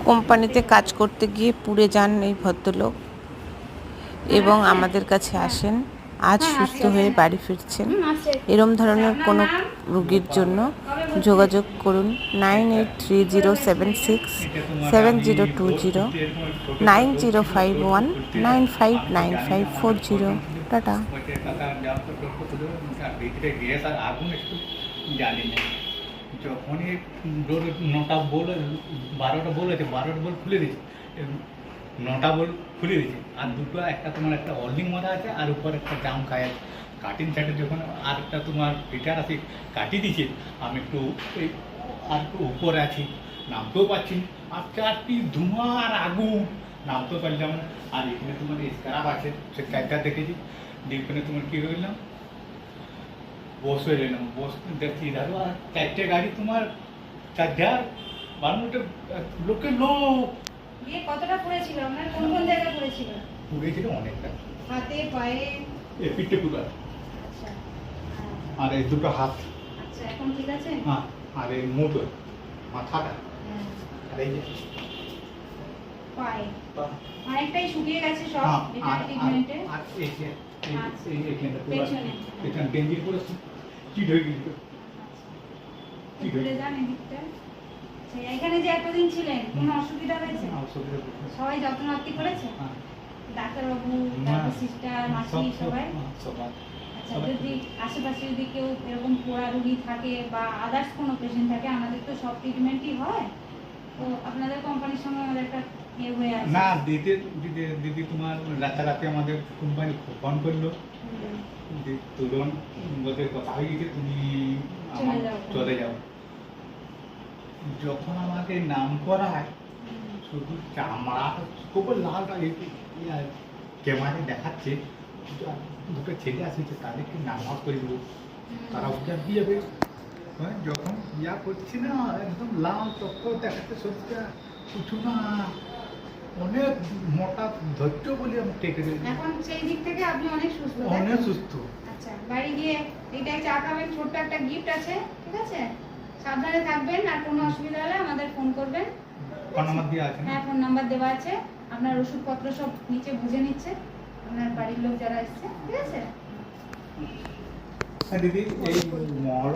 কোম্পানিতে কাজ করতে গিয়ে পুড়ে যান এই ভদ্রলোক এবং আমাদের কাছে আসেন। আজ সুস্থ হয়ে বাড়ি ফিরছেন। এরম ধরনের কোনো রোগীর জন্য যোগাযোগ করুন 9830767020 9051959540। টাটা। যখনই ডোর 9টা বল 12টা বলেছে, 12টা বল খুলে দিয়েছে, 9টা বল খুলে দিয়েছে, আর দুটো একটা তোমার একটা ওয়েল্ডিং মারা আছে আর উপর একটা জাম খায় আছে। কাটিং সাইডে যখন আর একটা তোমার ফিটার আছে কাটিয়ে দিয়েছে, আমি একটু এই আর একটু উপরে আছি, নামতেও পারছি না। আর চারটি ধোঁয়া আর আগুন, নামতেও পারলাম না। আর এখানে তোমার স্ক্রাব আছে, সে চারটা দেখেছি। এখানে তোমার কী করলাম, বস হয়ে গেলাম। বস দেখছি ধরো আর চারটে গাড়ি তোমার 4,000 লোকের লোক। কতটা পড়েছিল আপনার, কোন কোন জায়গায় পড়েছিল? পুড়েছিল অনেকটা, হাতে, পায়ে, পিঠে পুরো। আচ্ছা, আর এই দুটো হাত। আচ্ছা এখন ঠিক আছে? হ্যাঁ, আর এই মুঠো মাথাটা, আর এই যে পায়ে অনেকটাই শুকিয়ে গেছে সব। এটা ট্রিটমেন্টে আর এই যে এই এখানটা পুরো পেছনে এখান বেঞ্জি পুরো চিট হয়ে গেল। ঘুরে যান এদিকটা। আচ্ছা, এখানে যে এতদিন ছিলেন কোনো অসুবিধা হয়েছে? সবাই যত্নআত্তি করেছে? ডাক্তারবাবু, তারপর সিস্টার, মাসি সবাই? আচ্ছা, যদি আশেপাশে যদি কেউ এরকম পোড়া রোগী থাকে বা আদার্স কোনো পেশেন্ট থাকে, আমাদের তো সব ট্রিটমেন্টই হয়, তো আপনাদের কোম্পানির সঙ্গে আমাদের একটা ইয়ে হয়ে আছে। না, দিদি তোমার রাতারাতি আমাদের কোম্পানি ফোন করলো, তুরন বলতে কথা হয়ে গেছে, তুমি চলে যাও। যখন আমাকে নাম করায়, শুধু চামড়া খুব লাল, ক্যামেরায় দেখাচ্ছে, দুটো ছেলে আসছে, তাদেরকে নামাজ করে দেবো, তারা উঠে দিয়ে যাবে। যখন ইয়া করছি না, একদম লাল চক্কর দেখাচ্ছে, সত্যি কিছু না, অনেক মোটা ধৈর্য বলি আমি টেকে দিই। এখন সেই দিক থেকে আপনি অনেক সুস্থ? অনেক সুস্থ। আচ্ছা, বাড়ি গিয়ে এইটাই চা খাবেন, ছোট্ট একটা গিফট আছে, ঠিক আছে? সাবধানে থাকবেন, আর কোনো অসুবিধা হলে আমাদের ফোন করবেন। ফোন নাম্বার দেওয়া আছে? হ্যাঁ, ফোন নাম্বার দেওয়া আছে। আপনার ওষুধপত্র সব নিচে বুঝে নিচ্ছে আপনার বাড়ির লোক যারা এসছে, ঠিক আছে? দিদি এই মহরম